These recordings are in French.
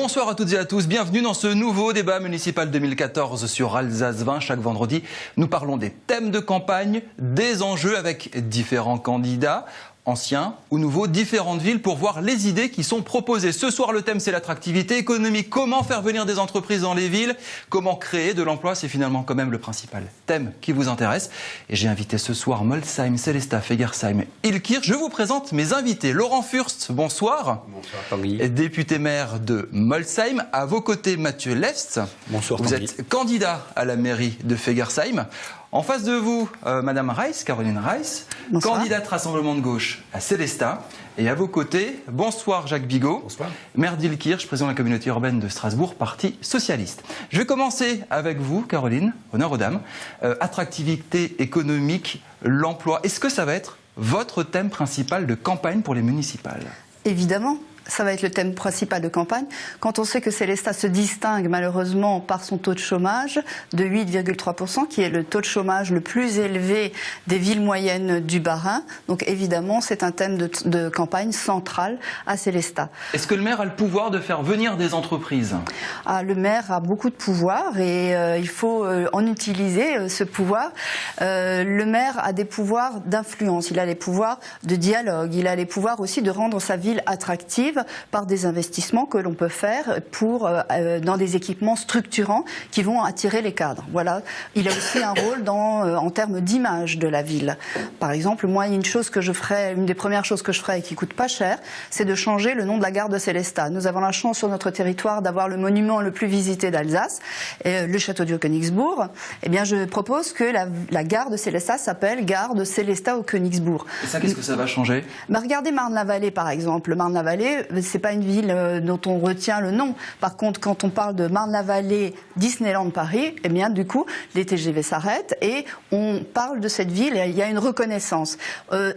Bonsoir à toutes et à tous, bienvenue dans ce nouveau débat municipal 2014 sur Alsace 20. Chaque vendredi, nous parlons des thèmes de campagne, des enjeux avec différents candidats, anciens ou nouveaux, différentes villes pour voir les idées qui sont proposées. Ce soir, le thème, c'est l'attractivité économique. Comment faire venir des entreprises dans les villes? Comment créer de l'emploi? C'est finalement quand même le principal thème qui vous intéresse. Et j'ai invité ce soir Molsheim, Sélestat, Fegersheim, Illkirch. Je vous présente mes invités. Laurent Fürst, bonsoir. Bonsoir Tanguy. Député maire de Molsheim. À vos côtés, Mathieu Lefst. Bonsoir Vous Tanguy. êtes candidat à la mairie de Fegersheim. En face de vous, Madame Reiss, Caroline Reiss, bonsoir. Candidate Rassemblement de gauche à Sélestat. Et à vos côtés, bonsoir Jacques Bigot, bonsoir. Maire d'Illkirch, président de la communauté urbaine de Strasbourg, Parti socialiste. Je vais commencer avec vous, Caroline, honneur aux dames. Attractivité économique, l'emploi, est-ce que ça va être votre thème principal de campagne pour les municipales? Évidemment. Ça va être le thème principal de campagne. Quand on sait que Sélestat se distingue malheureusement par son taux de chômage de 8,3%, qui est le taux de chômage le plus élevé des villes moyennes du Bas-Rhin. Donc évidemment, c'est un thème de campagne central à Sélestat. Est-ce que le maire a le pouvoir de faire venir des entreprises? Le maire a beaucoup de pouvoir et il faut en utiliser ce pouvoir. Le maire a des pouvoirs d'influence, il a les pouvoirs de dialogue, il a les pouvoirs aussi de rendre sa ville attractive par des investissements que l'on peut faire dans des équipements structurants qui vont attirer les cadres. Voilà. Il a aussi un rôle en termes d'image de la ville. Par exemple, moi, une des premières choses que je ferai et qui coûte pas cher, c'est de changer le nom de la gare de Sélestat. Nous avons la chance sur notre territoire d'avoir le monument le plus visité d'Alsace, le château du Königsbourg. Eh bien, je propose que la gare de Sélestat s'appelle gare de Sélestat au Königsbourg. Et ça, qu'est-ce que ça va changer? Regardez Marne-la-Vallée, par exemple. Marne-la-Vallée, c'est pas une ville dont on retient le nom. Par contre, quand on parle de Marne-la-Vallée, Disneyland Paris, eh bien, du coup, les TGV s'arrêtent et on parle de cette ville et il y a une reconnaissance.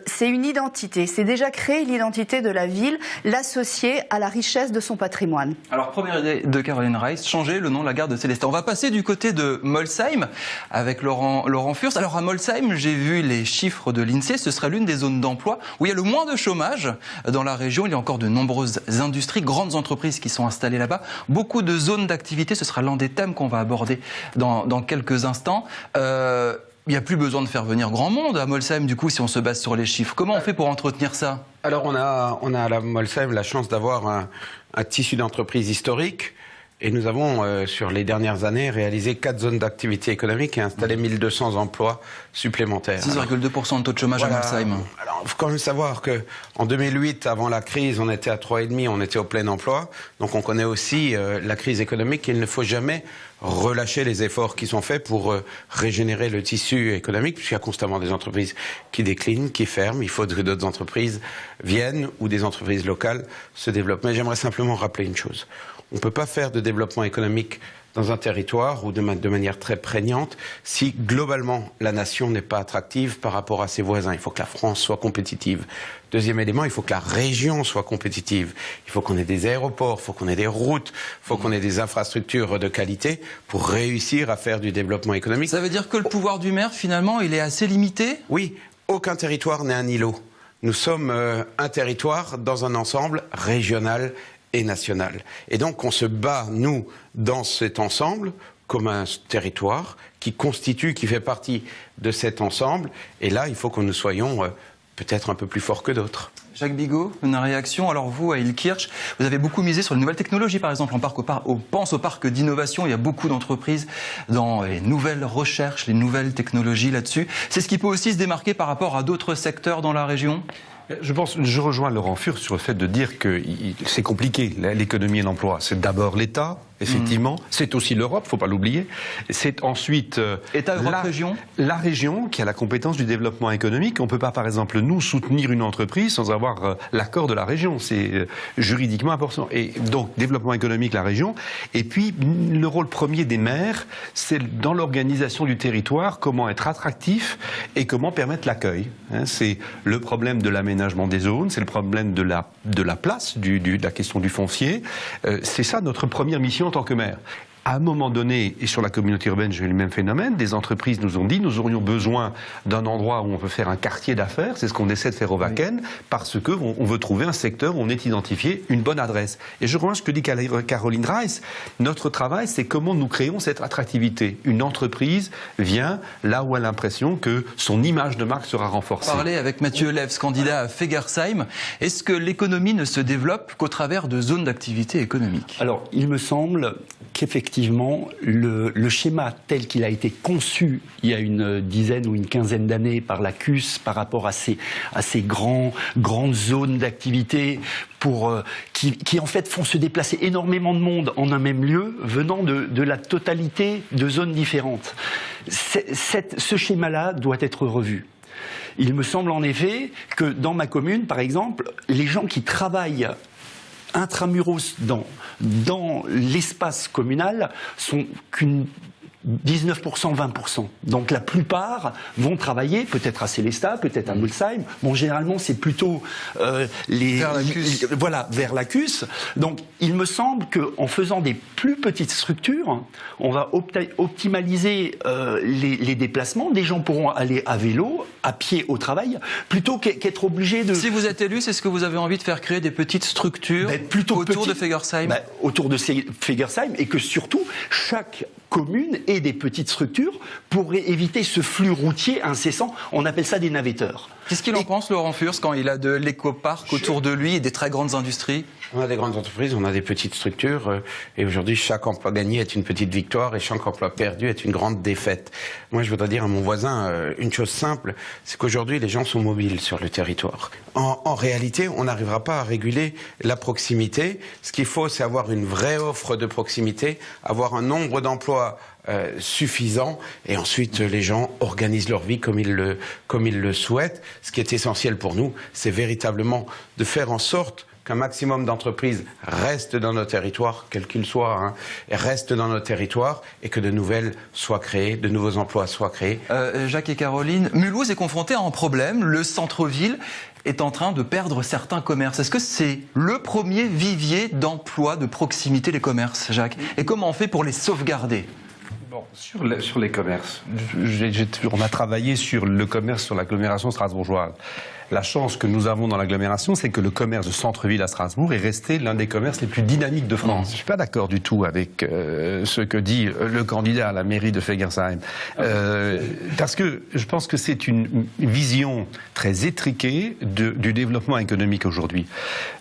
C'est une identité. C'est déjà créer l'identité de la ville, l'associer à la richesse de son patrimoine. Alors, première idée de Caroline Reiss, changer le nom de la gare de Sélestat. On va passer du côté de Molsheim avec Laurent Fürst. Alors, à Molsheim, j'ai vu les chiffres de l'INSEE. Ce serait l'une des zones d'emploi où il y a le moins de chômage dans la région. Il y a encore de nombreuses industries, grandes entreprises qui sont installées là-bas. Beaucoup de zones d'activité, ce sera l'un des thèmes qu'on va aborder dans quelques instants. Il n'y a plus besoin de faire venir grand monde à Molsheim, du coup, si on se base sur les chiffres. Comment on fait pour entretenir ça? Alors on a à la Molsheim la chance d'avoir un tissu d'entreprises historique. Et nous avons, sur les dernières années, réalisé 4 zones d'activité économique et installé 1200 emplois supplémentaires. 6,2% de taux de chômage à Molsheim. Alors, il faut quand même savoir qu'en 2008, avant la crise, on était à 3,5, on était au plein emploi. Donc on connaît aussi la crise économique. Il ne faut jamais relâcher les efforts qui sont faits pour régénérer le tissu économique, puisqu'il y a constamment des entreprises qui déclinent, qui ferment. Il faut que d'autres entreprises viennent ou des entreprises locales se développent. Mais j'aimerais simplement rappeler une chose. On ne peut pas faire de développement économique dans un territoire ou de manière très prégnante si globalement la nation n'est pas attractive par rapport à ses voisins. Il faut que la France soit compétitive. Deuxième élément, il faut que la région soit compétitive. Il faut qu'on ait des aéroports, il faut qu'on ait des routes, il faut qu'on ait des infrastructures de qualité pour réussir à faire du développement économique. Ça veut dire que le pouvoir du maire, finalement, il est assez limité? Oui, aucun territoire n'est un îlot. Nous sommes un territoire dans un ensemble régional et national. Et donc on se bat, nous, dans cet ensemble, comme un territoire qui fait partie de cet ensemble. Et là, il faut que nous soyons peut-être un peu plus forts que d'autres. Jacques Bigot, une réaction. Alors vous, à Illkirch, vous avez beaucoup misé sur les nouvelles technologies, par exemple. On pense au parc d'innovation. Il y a beaucoup d'entreprises dans les nouvelles recherches, les nouvelles technologies là-dessus. C'est ce qui peut aussi se démarquer par rapport à d'autres secteurs dans la région? Je rejoins Laurent Fürst sur le fait de dire que c'est compliqué, l'économie et l'emploi. C'est d'abord l'État, effectivement. C'est aussi l'Europe, faut pas l'oublier. C'est ensuite État, Europe, région. La région qui a la compétence du développement économique. On peut pas, par exemple, nous soutenir une entreprise sans avoir l'accord de la région. C'est juridiquement important. Et donc, développement économique, la région. Et puis, le rôle premier des maires, c'est dans l'organisation du territoire, comment être attractif et comment permettre l'accueil. C'est le problème de l'aménagement des zones, c'est le problème de la place, de la question du foncier. C'est ça notre première mission en tant que maire. À un moment donné, et sur la communauté urbaine, j'ai eu le même phénomène, des entreprises nous ont dit nous aurions besoin d'un endroit où on peut faire un quartier d'affaires, c'est ce qu'on essaie de faire au Wacken, parce qu'on veut trouver un secteur où on est identifié une bonne adresse. Et je rejoins ce que dit Caroline Reiss, notre travail, c'est comment nous créons cette attractivité. Une entreprise vient là où elle a l'impression que son image de marque sera renforcée. Parler avec Mathieu Levs, candidat à Fegersheim, est-ce que l'économie ne se développe qu'au travers de zones d'activité économique? Alors, il me semble qu'effectivement, le schéma tel qu'il a été conçu il y a une dizaine ou une quinzaine d'années par la CUS par rapport à ces grandes zones d'activité qui en fait font se déplacer énormément de monde en un même lieu venant de la totalité de zones différentes. Ce schéma-là doit être revu. Il me semble en effet que dans ma commune, par exemple, les gens qui travaillent intramuros dans l'espace communal sont qu'une 19%, 20%. Donc la plupart vont travailler, peut-être à Célestat, peut-être à Molsheim. Bon, généralement, c'est plutôt vers la CUS. Vers la CUS. Donc il me semble qu'en faisant des plus petites structures, on va optimaliser les déplacements. Des gens pourront aller à vélo, à pied au travail, plutôt qu'être obligés de... Si vous êtes élu, c'est ce que vous avez envie de faire créer des petites structures autour de Fegersheim? Autour de Fegersheim, et que surtout, chaque commune ait des petites structures pour éviter ce flux routier incessant. On appelle ça des navetteurs. Qu'est-ce qu'il en pense, Laurent Furs, quand il a de l'éco-parc autour de lui et des très grandes industries? On a des grandes entreprises, on a des petites structures, et aujourd'hui, chaque emploi gagné est une petite victoire et chaque emploi perdu est une grande défaite. Moi, je voudrais dire à mon voisin une chose simple, c'est qu'aujourd'hui, les gens sont mobiles sur le territoire. En réalité, on n'arrivera pas à réguler la proximité. Ce qu'il faut, c'est avoir une vraie offre de proximité, avoir un nombre d'emplois suffisant, et ensuite les gens organisent leur vie comme ils le souhaitent. Ce qui est essentiel pour nous, c'est véritablement de faire en sorte qu'un maximum d'entreprises restent dans nos territoires, quels qu'ils soient, restent dans nos territoires, et que de nouvelles soient créées, de nouveaux emplois soient créés. Jacques et Caroline, Mulhouse est confronté à un problème. Le centre-ville est en train de perdre certains commerces. Est-ce que c'est le premier vivier d'emploi de proximité, les commerces, Jacques? Et comment on fait pour les sauvegarder? Bon, sur les commerces, on a travaillé sur le commerce sur l'agglomération strasbourgeoise. La chance que nous avons dans l'agglomération, c'est que le commerce de centre-ville à Strasbourg est resté l'un des commerces les plus dynamiques de France. Je ne suis pas d'accord du tout avec ce que dit le candidat à la mairie de Fegersheim. Parce que je pense que c'est une vision très étriquée du développement économique aujourd'hui.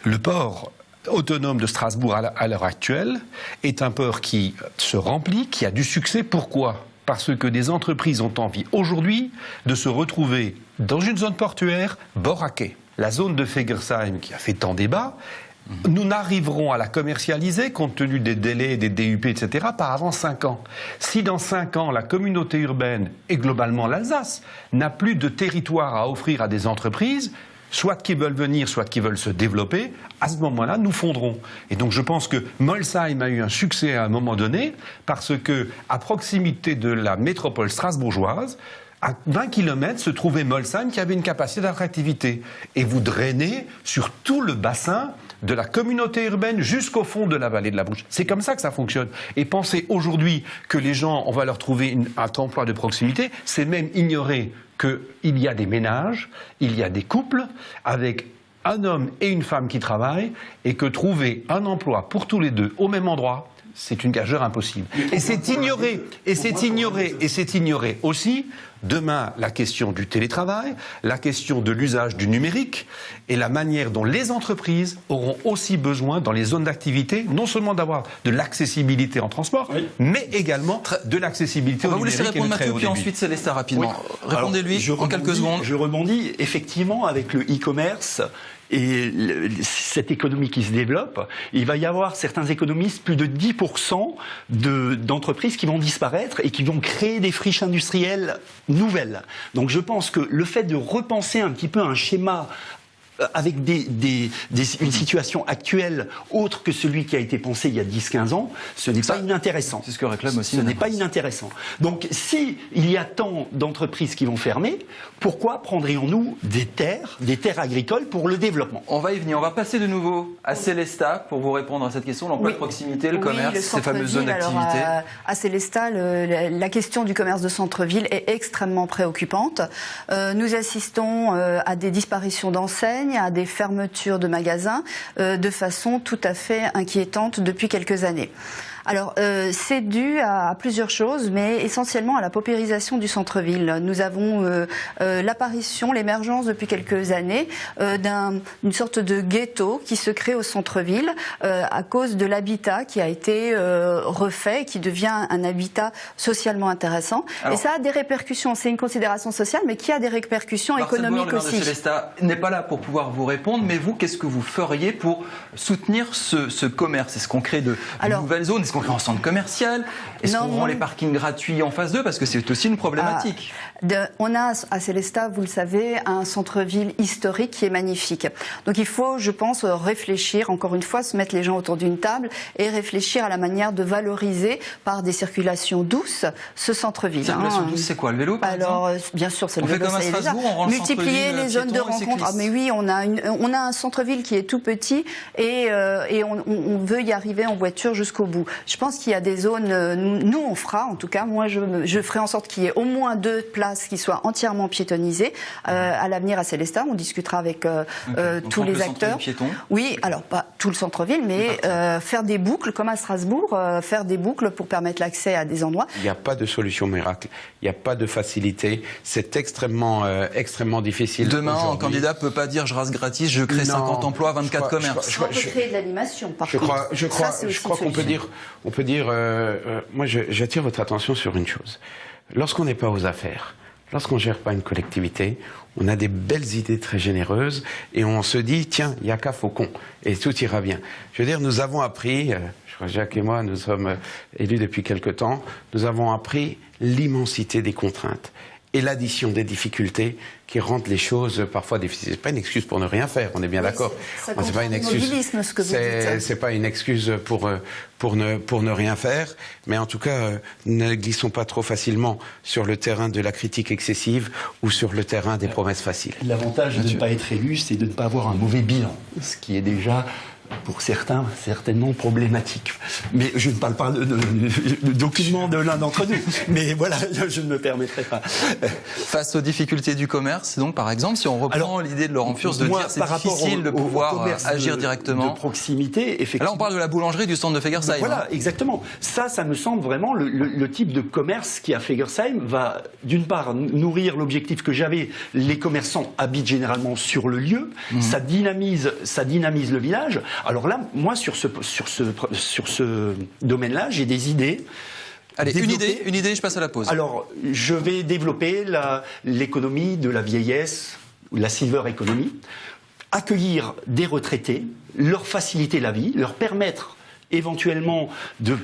Le port autonome de Strasbourg à l'heure actuelle est un port qui se remplit, qui a du succès. Pourquoi ? Parce que des entreprises ont envie aujourd'hui de se retrouver dans une zone portuaire bord à quai. La zone de Fegersheim qui a fait tant débat, nous n'arriverons à la commercialiser compte tenu des délais, des DUP, etc. pas avant 5 ans. Si dans 5 ans la communauté urbaine et globalement l'Alsace n'a plus de territoire à offrir à des entreprises, soit qui veulent venir, soit qui veulent se développer, à ce moment-là, nous fondrons. Et donc je pense que Molsheim a eu un succès à un moment donné, parce que à proximité de la métropole strasbourgeoise, à 20 km se trouvait Molsheim qui avait une capacité d'attractivité. Et vous drainez sur tout le bassin de la communauté urbaine jusqu'au fond de la vallée de la Bouche. C'est comme ça que ça fonctionne. Et penser aujourd'hui que les gens, on va leur trouver un emploi de proximité, c'est même ignorer qu'il y a des ménages, il y a des couples avec un homme et une femme qui travaillent, et que trouver un emploi pour tous les deux au même endroit, c'est une gageure impossible. Et c'est ignoré aussi demain la question du télétravail, la question de l'usage du numérique et la manière dont les entreprises auront aussi besoin dans les zones d'activité, non seulement d'avoir de l'accessibilité en transport, mais également de l'accessibilité au numérique. On va vous laisser répondre Mathieu, puis ensuite Célestin rapidement. Oui. Répondez-lui en quelques secondes. Je rebondis effectivement avec le e-commerce. Et cette économie qui se développe, il va y avoir certains économistes, plus de 10% d'entreprises qui vont disparaître et qui vont créer des friches industrielles nouvelles. Donc je pense que le fait de repenser un petit peu un schéma avec une situation actuelle autre que celui qui a été pensé il y a 10-15 ans, ce n'est pas inintéressant. C'est ce que réclame aussi. Ce n'est pas inintéressant. Donc, si il y a tant d'entreprises qui vont fermer, pourquoi prendrions-nous des terres agricoles pour le développement? On va y venir. On va passer de nouveau à Célestat pour vous répondre à cette question. L'emploi de proximité, le commerce, ces fameuses zones d'activité. À Célestat, la question du commerce de centre-ville est extrêmement préoccupante. Nous assistons à des disparitions d'enseignes, à des fermetures de magasins de façon tout à fait inquiétante depuis quelques années. Alors, c'est dû à plusieurs choses, mais essentiellement à la paupérisation du centre-ville. Nous avons l'apparition, l'émergence depuis quelques années d'une sorte de ghetto qui se crée au centre-ville à cause de l'habitat qui a été refait, qui devient un habitat socialement intéressant. Alors, et ça a des répercussions, c'est une considération sociale, mais qui a des répercussions économiques aussi. Le maire de Célestat n'est pas là pour pouvoir vous répondre, mais vous, qu'est-ce que vous feriez pour soutenir ce commerce? Est-ce qu'on crée de nouvelles zones? Est-ce qu'on crée un centre commercial? Est-ce qu'on rend les parkings gratuits en phase 2? Parce que c'est aussi une problématique. On a à Célestat, vous le savez, un centre-ville historique qui est magnifique. Donc il faut, je pense, réfléchir, encore une fois, se mettre les gens autour d'une table et réfléchir à la manière de valoriser par des circulations douces ce centre-ville. Circulation douce, c'est quoi? Le vélo, par exemple? Bien sûr, c'est le vélo. On fait comme à Strasbourg, on rend multiplier les zones de rencontre. Ah, mais oui, on a un centre-ville qui est tout petit et on veut y arriver en voiture jusqu'au bout. Je pense qu'il y a des zones, nous on fera, en tout cas, moi je ferai en sorte qu'il y ait au moins 2 places qui soient entièrement piétonnisées à l'avenir à Célestat. On discutera avec tous les acteurs. Oui, alors pas tout le centre-ville, mais faire des boucles, comme à Strasbourg, faire des boucles pour permettre l'accès à des endroits. Il n'y a pas de solution miracle, il n'y a pas de facilité, c'est extrêmement difficile. Demain, un candidat ne peut pas dire je rase gratis, je crée 50 emplois, 24 commerces. On peut créer de l'animation, par contre. Je crois qu'on peut dire, moi j'attire votre attention sur une chose. Lorsqu'on n'est pas aux affaires, lorsqu'on ne gère pas une collectivité, on a des belles idées très généreuses et on se dit, tiens, il n'y a qu'à Faucon et tout ira bien. Je veux dire, nous avons appris, je crois que Jacques et moi, nous sommes élus depuis quelque temps, nous avons appris l'immensité des contraintes et l'addition des difficultés qui rendent les choses parfois difficiles. C'est pas une excuse pour ne rien faire, on est bien d'accord. C'est pas une excuse. C'est pas une excuse pour ne rien faire, mais en tout cas, ne glissons pas trop facilement sur le terrain de la critique excessive ou sur le terrain des promesses faciles. L'avantage de ne pas être élu, c'est de ne pas avoir un mauvais bilan, ce qui est déjà, pour certains, certainement problématique. Mais je ne parle pas d'aucunement de l'un d'entre nous. Mais voilà, je ne me permettrai pas. Face aux difficultés du commerce, donc par exemple, si on reprend l'idée de Laurent Furst de dire c'est difficile de pouvoir agir directement. De proximité, effectivement. Là, on parle de la boulangerie du centre de Fegersheim. Voilà, exactement. Ça me semble vraiment le type de commerce qui, à Fegersheim, va, d'une part, nourrir l'objectif que j'avais. Les commerçants habitent généralement sur le lieu. Ça dynamise le village. Alors là, moi, sur ce domaine-là, j'ai des idées. Allez, une idée, je passe à la pause. Alors, je vais développer l'économie de la vieillesse, la silver economy, accueillir des retraités, leur faciliter la vie, leur permettre éventuellement de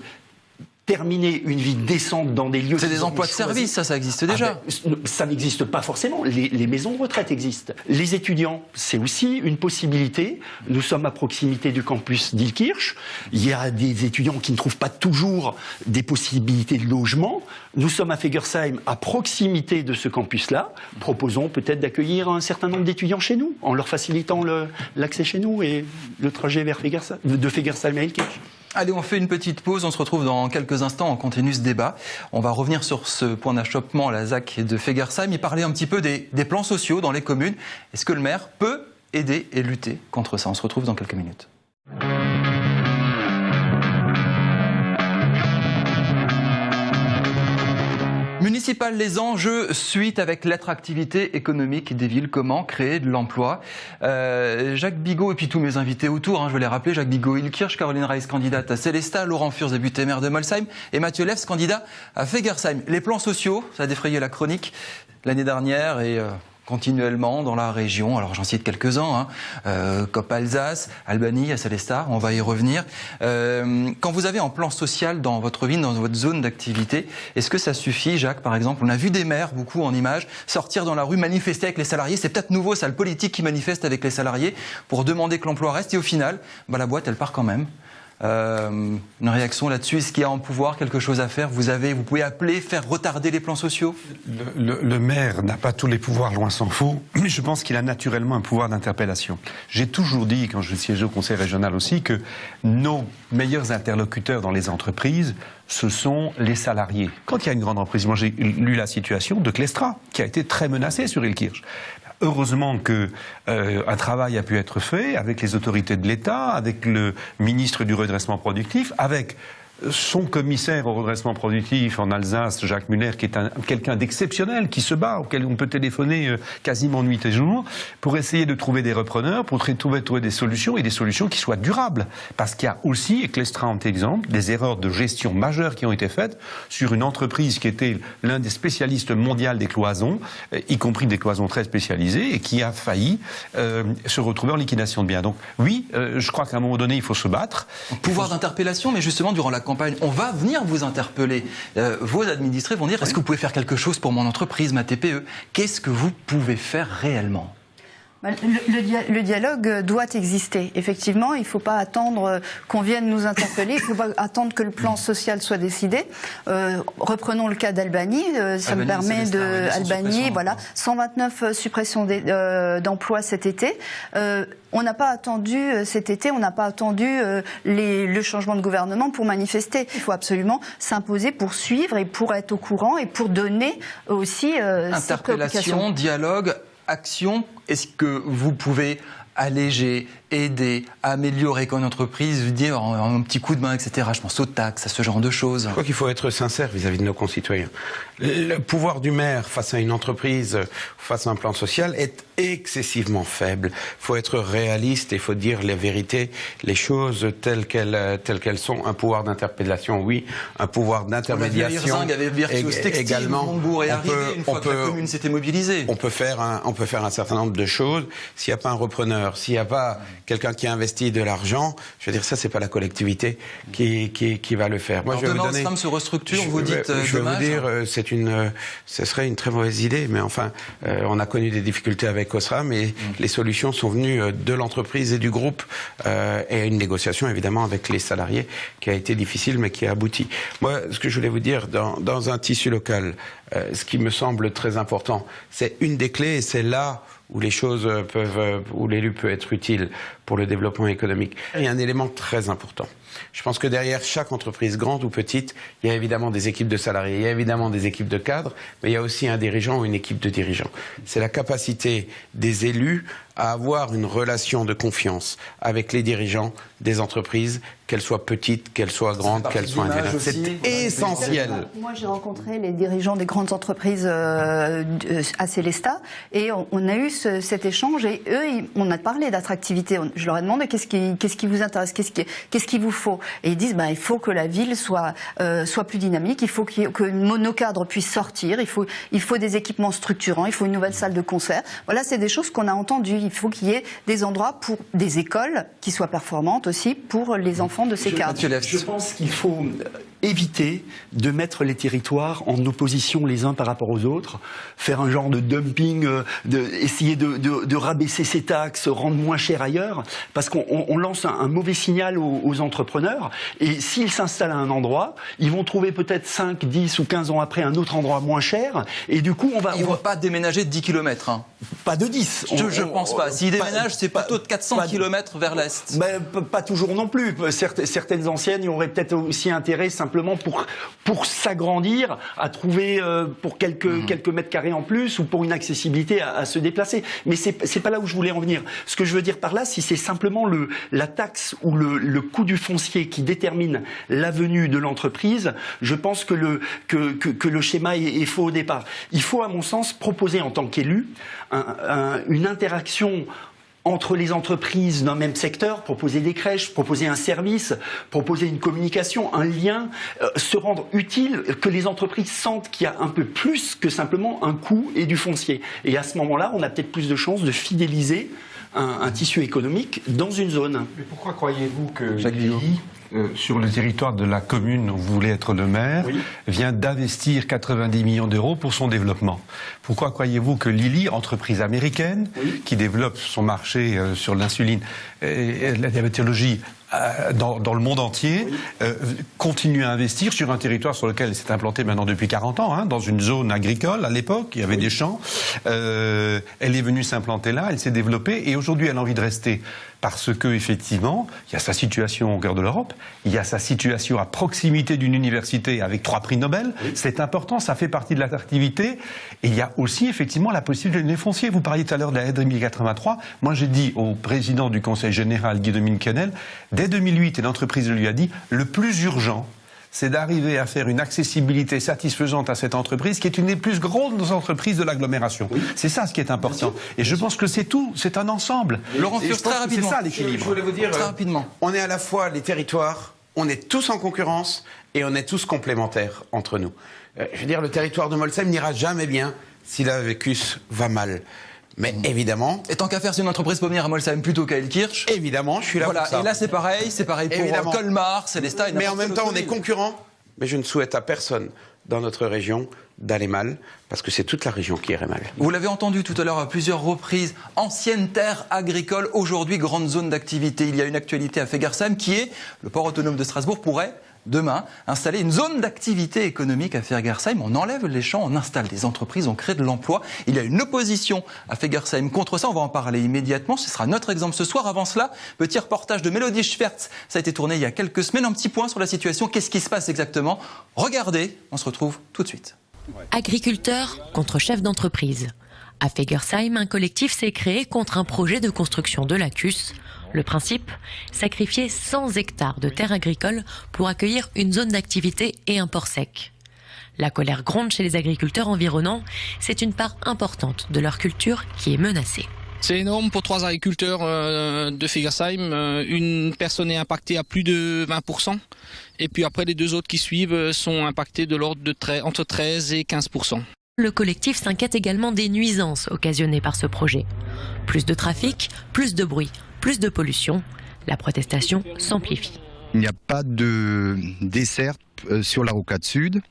terminer une vie décente dans des lieux... C'est des emplois de service, ça existe déjà. Ça n'existe pas forcément. Les maisons de retraite existent. Les étudiants, c'est aussi une possibilité. Nous sommes à proximité du campus d'Ilkirch. Il y a des étudiants qui ne trouvent pas toujours des possibilités de logement. Nous sommes à Fegersheim, à proximité de ce campus-là. Proposons peut-être d'accueillir un certain nombre d'étudiants chez nous, en leur facilitant l'accès chez nous et le trajet vers de Fegersheim à Ilkirch. Allez, on fait une petite pause, on se retrouve dans quelques instants, on continue ce débat. On va revenir sur ce point d'achoppement, la ZAC de Fegersheim, et parler un petit peu des plans sociaux dans les communes. Est-ce que le maire peut aider et lutter contre ça? On se retrouve dans quelques minutes. Municipal, les enjeux suite avec l'attractivité économique des villes. Comment créer de l'emploi? Jacques Bigot et puis tous mes invités autour, je vais les rappeler. Jacques Bigot, Ilkirch, Caroline Reiss, candidate à Célestat, Laurent Furst, député maire de Molsheim, et Mathieu Lefs, candidat à Fegersheim. Les plans sociaux, ça a défrayé la chronique l'année dernière et continuellement dans la région. Alors j'en cite quelques-uns, COP Alsace, Albanie, à Célestat, on va y revenir. Quand vous avez un plan social dans votre ville, dans votre zone d'activité, est-ce que ça suffit, Jacques, par exemple? On a vu des maires, beaucoup en images, sortir dans la rue, manifester avec les salariés. C'est peut-être nouveau, ça, le politique qui manifeste avec les salariés pour demander que l'emploi reste. Et au final, la boîte, elle part quand même. Une réaction là-dessus? Est-ce qu'il y a un pouvoir, quelque chose à faire? Vous pouvez appeler, faire retarder les plans sociaux? Le maire n'a pas tous les pouvoirs, loin s'en faut, mais je pense qu'il a naturellement un pouvoir d'interpellation. J'ai toujours dit, quand je siégeais au conseil régional aussi, que nos meilleurs interlocuteurs dans les entreprises, ce sont les salariés. Quand il y a une grande entreprise, moi j'ai lu la situation de Clestra, qui a été très menacée sur Ilkirch. Heureusement qu'un travail a pu être fait avec les autorités de l'État, avec le ministre du redressement productif, avec son commissaire au redressement productif en Alsace, Jacques Muller, qui est quelqu'un d'exceptionnel, qui se bat, auquel on peut téléphoner quasiment nuit et jour, pour essayer de trouver des repreneurs, pour trouver des solutions, et des solutions qui soient durables. Parce qu'il y a aussi, et Clestra en exemple, des erreurs de gestion majeures qui ont été faites sur une entreprise qui était l'un des spécialistes mondiaux des cloisons, y compris des cloisons très spécialisées, et qui a failli se retrouver en liquidation de biens. Donc oui, je crois qu'à un moment donné, il faut se battre. Pouvoir d'interpellation, mais justement, durant la campagne, on va venir vous interpeller. Vos administrés vont dire, est-ce que vous pouvez faire quelque chose pour mon entreprise, ma TPE? Qu'est-ce que vous pouvez faire réellement? Le dialogue doit exister. Effectivement, il ne faut pas attendre qu'on vienne nous interpeller, il ne faut pas attendre que le plan social soit décidé. Reprenons le cas d'Albanie, ça me permet de... Albanie, voilà, 129 suppressions d'emplois cet été. On n'a pas attendu cet été, on n'a pas attendu le changement de gouvernement pour manifester. Il faut absolument s'imposer pour suivre et pour être au courant et pour donner aussi interpellation, dialogue, action. Est-ce que vous pouvez alléger, aider, améliorer quand une entreprise, dire un petit coup de main, etc. Je pense aux taxes, à ce genre de choses. Je crois qu'il faut être sincère vis-à-vis de nos concitoyens. Le pouvoir du maire face à une entreprise, face à un plan social, est excessivement faible. Il faut être réaliste et il faut dire les vérités, les choses telles qu'elles sont. Un pouvoir d'interpellation, oui. Un pouvoir d'intermédiation également. Une fois que la commune s'était mobilisée. On peut faire un certain nombre de choses. S'il n'y a pas un repreneur, s'il n'y a pas quelqu'un qui investit de l'argent, je veux dire, ça, c'est pas la collectivité qui va le faire. Moi, demain, Osram se restructure, vous dites je vais vous dire, ce serait une très mauvaise idée, mais enfin, on a connu des difficultés avec Osram et les solutions sont venues de l'entreprise et du groupe et une négociation, évidemment, avec les salariés qui a été difficile, mais qui a abouti. Moi, ce que je voulais vous dire, dans un tissu local, ce qui me semble très important, c'est une des clés et c'est là où les choses où l'élu peut être utile pour le développement économique. Il y a un élément très important. Je pense que derrière chaque entreprise, grande ou petite, il y a évidemment des équipes de salariés, il y a évidemment des équipes de cadres, mais il y a aussi un dirigeant ou une équipe de dirigeants. C'est la capacité des élus à avoir une relation de confiance avec les dirigeants des entreprises, qu'elles soient petites, qu'elles soient grandes, qu'elles soient indépendantes. C'est essentiel. Moi, j'ai rencontré les dirigeants des grandes entreprises à Célestat et on a eu cet échange et eux, on a parlé d'attractivité. Je leur ai demandé qu'est-ce qui vous intéresse, qu'est-ce qu'il vous faut. Et ils disent, il faut que la ville soit plus dynamique, il faut que nos cadres puissent sortir, il faut des équipements structurants, il faut une nouvelle salle de concert. Voilà, c'est des choses qu'on a entendues. Il faut qu'il y ait des endroits pour des écoles qui soient performantes aussi pour les enfants de ces cadres. Je pense qu'il faut éviter de mettre les territoires en opposition les uns par rapport aux autres, faire un genre de dumping, essayer de rabaisser ces taxes, rendre moins cher ailleurs, parce qu'on lance un mauvais signal aux entrepreneurs, et s'ils s'installent à un endroit, ils vont trouver peut-être 5, 10 ou 15 ans après un autre endroit moins cher, et du coup Ils ne vont pas déménager de 10 km. Hein. Pas de 10. Je ne pense pas. S'ils déménagent, c'est plutôt de 400 km vers l'Est. Pas toujours non plus. Certaines anciennes y auraient peut-être aussi intérêt simplement pour s'agrandir, à trouver pour quelques mètres carrés en plus ou pour une accessibilité à se déplacer. Mais c'est pas là où je voulais en venir. Ce que je veux dire par là, si c'est simplement la taxe ou le coût du foncier qui détermine la venue de l'entreprise, je pense que le schéma est faux au départ. Il faut, à mon sens, proposer en tant qu'élu une interaction entre les entreprises d'un même secteur, proposer des crèches, proposer un service, proposer une communication, un lien, se rendre utile, que les entreprises sentent qu'il y a un peu plus que simplement un coût et du foncier. Et à ce moment-là, on a peut-être plus de chances de fidéliser un tissu économique dans une zone. Mais pourquoi croyez-vous que Lily, sur le territoire de la commune où vous voulez être le maire, vient d'investir 90 millions d'euros pour son développement? Pourquoi croyez-vous que Lilly, entreprise américaine, qui développe son marché sur l'insuline et la diabétologie dans le monde entier, continue à investir sur un territoire sur lequel elle s'est implantée maintenant depuis 40 ans, dans une zone agricole à l'époque, il y avait des champs. Elle est venue s'implanter là, elle s'est développée et aujourd'hui elle a envie de rester parce que effectivement, il y a sa situation au cœur de l'Europe, il y a sa situation à proximité d'une université avec 3 prix Nobel, c'est important, ça fait partie de l'attractivité et il y a aussi effectivement la possibilité de foncier. Vous parliez tout à l'heure de la aide 1083, moi j'ai dit au président du Conseil général Guy-Dominique Kennel, dès 2008, et l'entreprise lui a dit, le plus urgent, c'est d'arriver à faire une accessibilité satisfaisante à cette entreprise, qui est une des plus grandes entreprises de l'agglomération. C'est ça ce qui est important. Et je pense que c'est tout, c'est un ensemble. Laurent Furst, très rapidement. C'est ça l'équilibre. Je voulais vous dire, très rapidement. On est à la fois les territoires, on est tous en concurrence et on est tous complémentaires entre nous. Je veux dire, le territoire de Molsheim n'ira jamais bien si la Vécus va mal. Mais évidemment... Et tant qu'à faire, si une entreprise peut venir à Molsheim plutôt qu'à Elkirch... Évidemment, je suis là pour ça. Et là, c'est pareil pour Colmar, Célestat... Mais en même temps, on est concurrents. Mais je ne souhaite à personne dans notre région d'aller mal, parce que c'est toute la région qui irait mal. Vous l'avez entendu tout à l'heure à plusieurs reprises, ancienne terre agricole, aujourd'hui grande zone d'activité. Il y a une actualité à Fegersheim qui est, le port autonome de Strasbourg pourrait... demain, installer une zone d'activité économique à Fegersheim. On enlève les champs, on installe des entreprises, on crée de l'emploi. Il y a une opposition à Fegersheim contre ça. On va en parler immédiatement. Ce sera notre exemple ce soir. Avant cela, petit reportage de Mélodie Schwertz. Ça a été tourné il y a quelques semaines. Un petit point sur la situation. Qu'est-ce qui se passe exactement? Regardez, on se retrouve tout de suite. Agriculteurs contre chefs d'entreprise. À Fegersheim, un collectif s'est créé contre un projet de construction de l'ACUS. Le principe, sacrifier 100 hectares de terres agricoles pour accueillir une zone d'activité et un port sec. La colère gronde chez les agriculteurs environnants, c'est une part importante de leur culture qui est menacée. C'est énorme pour 3 agriculteurs de Fegersheim. Une personne est impactée à plus de 20%. Et puis après, les 2 autres qui suivent sont impactés de l'ordre de entre 13 et 15%. Le collectif s'inquiète également des nuisances occasionnées par ce projet. Plus de trafic, plus de bruit, plus de pollution. La protestation s'amplifie. Il n'y a pas de desserte sur la rocade sud.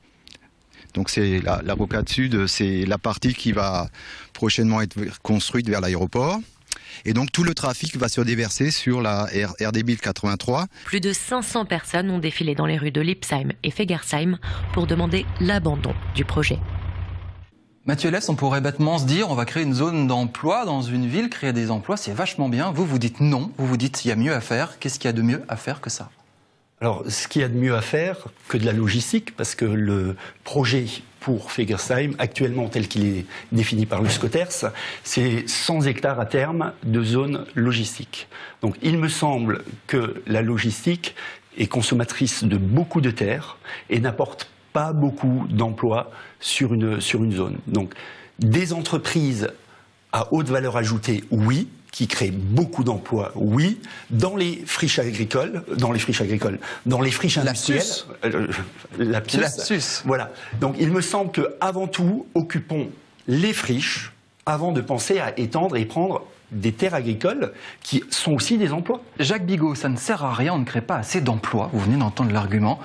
Donc c'est la rocade sud, c'est la partie qui va prochainement être construite vers l'aéroport. Et donc tout le trafic va se déverser sur la RD 83. Plus de 500 personnes ont défilé dans les rues de Lipsheim et Fegersheim pour demander l'abandon du projet. Mathieu Lès, on pourrait bêtement se dire on va créer une zone d'emploi dans une ville, créer des emplois, c'est vachement bien. Vous, vous dites non, vous dites il y a mieux à faire. Qu'est-ce qu'il y a de mieux à faire que ça? Alors, ce qu'il y a de mieux à faire que de la logistique, parce que le projet pour Fegersheim, actuellement tel qu'il est défini par le Scoters, c'est 100 hectares à terme de zone logistique. Donc, il me semble que la logistique est consommatrice de beaucoup de terres et n'apporte pas beaucoup d'emplois sur une zone. Donc, des entreprises à haute valeur ajoutée, oui, qui créent beaucoup d'emplois, oui, dans les friches agricoles, dans les friches industrielles, Lapsus. Voilà. Donc, il me semble que avant tout, occupons les friches avant de penser à étendre et prendre des terres agricoles qui sont aussi des emplois. Jacques Bigot, ça ne sert à rien, on ne crée pas assez d'emplois. Vous venez d'entendre l'argument.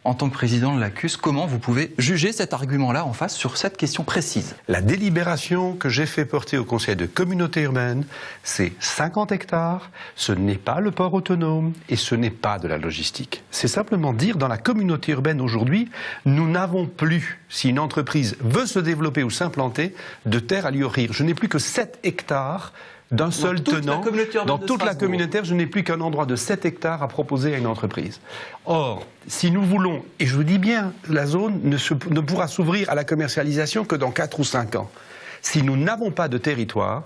En tant que président de l'ACUS, comment vous pouvez juger cet argument-là en face sur cette question précise? La délibération que j'ai fait porter au Conseil de communauté urbaine, c'est 50 hectares, ce n'est pas le port autonome et ce n'est pas de la logistique. C'est simplement dire, dans la communauté urbaine aujourd'hui, nous n'avons plus, si une entreprise veut se développer ou s'implanter, de terre à lui offrir. Je n'ai plus que 7 hectares d'un seul tenant. Dans toute la communauté, je n'ai plus qu'un endroit de 7 hectares à proposer à une entreprise. Or, si nous voulons, et je vous dis bien, la zone ne pourra s'ouvrir à la commercialisation que dans 4 ou 5 ans. Si nous n'avons pas de territoire,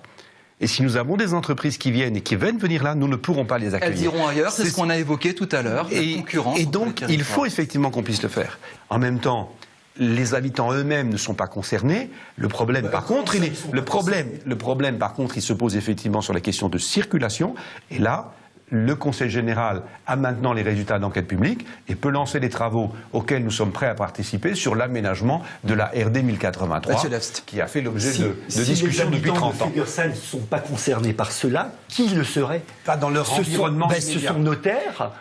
et si nous avons des entreprises qui viennent et qui veulent venir là, nous ne pourrons pas les accueillir. Elles iront ailleurs, c'est ce qu'on a évoqué tout à l'heure, la concurrence. Et donc, il faut effectivement qu'on puisse le faire. En même temps, les habitants eux-mêmes ne sont pas concernés. Le problème, par contre, il se pose effectivement sur la question de circulation. Et là, le Conseil général a maintenant les résultats d'enquête publique et peut lancer les travaux auxquels nous sommes prêts à participer sur l'aménagement de la RD 1083, qui a fait l'objet de discussions depuis 30 ans. Si les habitants de ne sont pas concernés par cela, qui le serait? Pas dans leur environnement ce sont nos terres.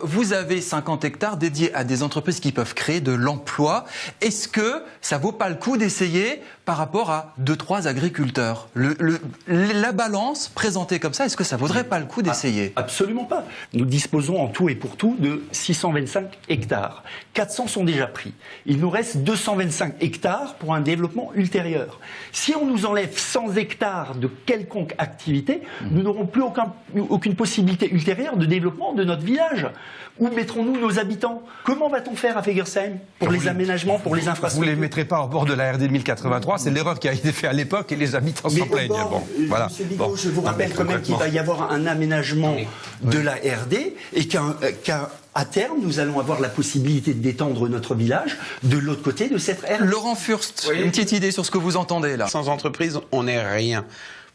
Vous avez 50 hectares dédiés à des entreprises qui peuvent créer de l'emploi. Est-ce que ça vaut pas le coup d'essayer par rapport à 2-3 agriculteurs? La balance présentée comme ça, est-ce que ça vaudrait pas le coup d'essayer? Absolument pas. Nous disposons en tout et pour tout de 625 hectares. 400 sont déjà pris. Il nous reste 225 hectares pour un développement ultérieur. Si on nous enlève 100 hectares de quelconque activité, nous n'aurons plus aucune possibilité ultérieure de développement de notre village. Où mettrons-nous nos habitants? Comment va-t-on faire à Fegersheim pour les aménagements, pour les infrastructures? Vous ne les mettrez pas au bord de la RD 1083, c'est l'erreur qui a été faite à l'époque et les habitants s'en plaignent. Voilà. Monsieur Bigot, je vous rappelle quand même qu'il va y avoir un aménagement de la RD et qu'à terme, nous allons avoir la possibilité d'étendre notre village de l'autre côté de cette RD. Laurent Furst, une petite idée sur ce que vous entendez là? Sans entreprise, on n'est rien.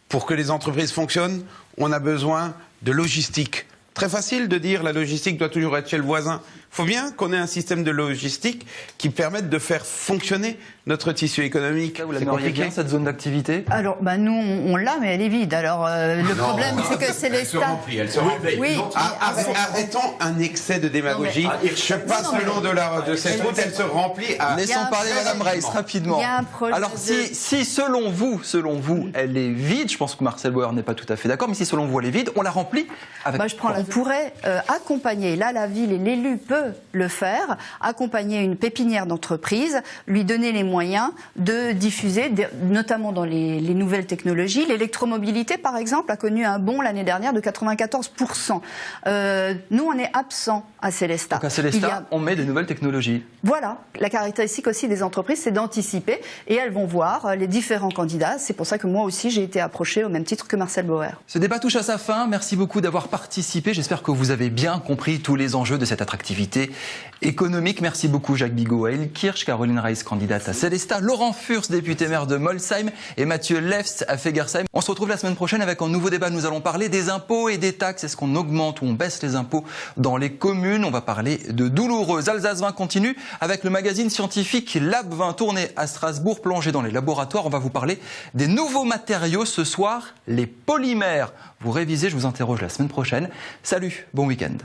Pour que les entreprises fonctionnent, on a besoin de logistique. Très facile de dire la logistique doit toujours être chez le voisin. Il faut bien qu'on ait un système de logistique qui permette de faire fonctionner notre tissu économique. Vous l'aimeriez bien, cette zone d'activité? Alors, nous, on l'a, mais elle est vide. Alors, le problème, c'est que c'est les stades. Elle se remplit. Oui. Arrêtons un excès de démagogie. Je passe le long de cette route, elle se remplit. Laissons parler Madame Reiss rapidement. Alors, si selon vous, elle est vide, je pense que Marcel Bauer n'est pas tout à fait d'accord, mais si selon vous elle est vide, on la remplit avec. On pourrait accompagner, là la ville et l'élu peut le faire, accompagner une pépinière d'entreprise, lui donner les moyens de diffuser, notamment dans les nouvelles technologies. L'électromobilité, par exemple, a connu un bond l'année dernière de 94%. Nous, on est absents à Célestat. Donc à Célestat, on met des nouvelles technologies. Voilà. La caractéristique aussi des entreprises, c'est d'anticiper et elles vont voir les différents candidats. C'est pour ça que moi aussi, j'ai été approchée au même titre que Marcel Bauer. Ce débat touche à sa fin. Merci beaucoup d'avoir participé. J'espère que vous avez bien compris tous les enjeux de cette attractivité économique. Merci beaucoup Jacques Bigot à Illkirch, Caroline Reiss, candidate à Célestat, Laurent Furst, député maire de Molsheim et Mathieu Lefst à Fegersheim. On se retrouve la semaine prochaine avec un nouveau débat. Nous allons parler des impôts et des taxes. Est-ce qu'on augmente ou on baisse les impôts dans les communes? On va parler de douloureux. Alsace 20 continue avec le magazine scientifique Lab 20 tourné à Strasbourg, plongé dans les laboratoires. On va vous parler des nouveaux matériaux ce soir, les polymères. Vous révisez, je vous interroge la semaine prochaine. Salut, bon week-end.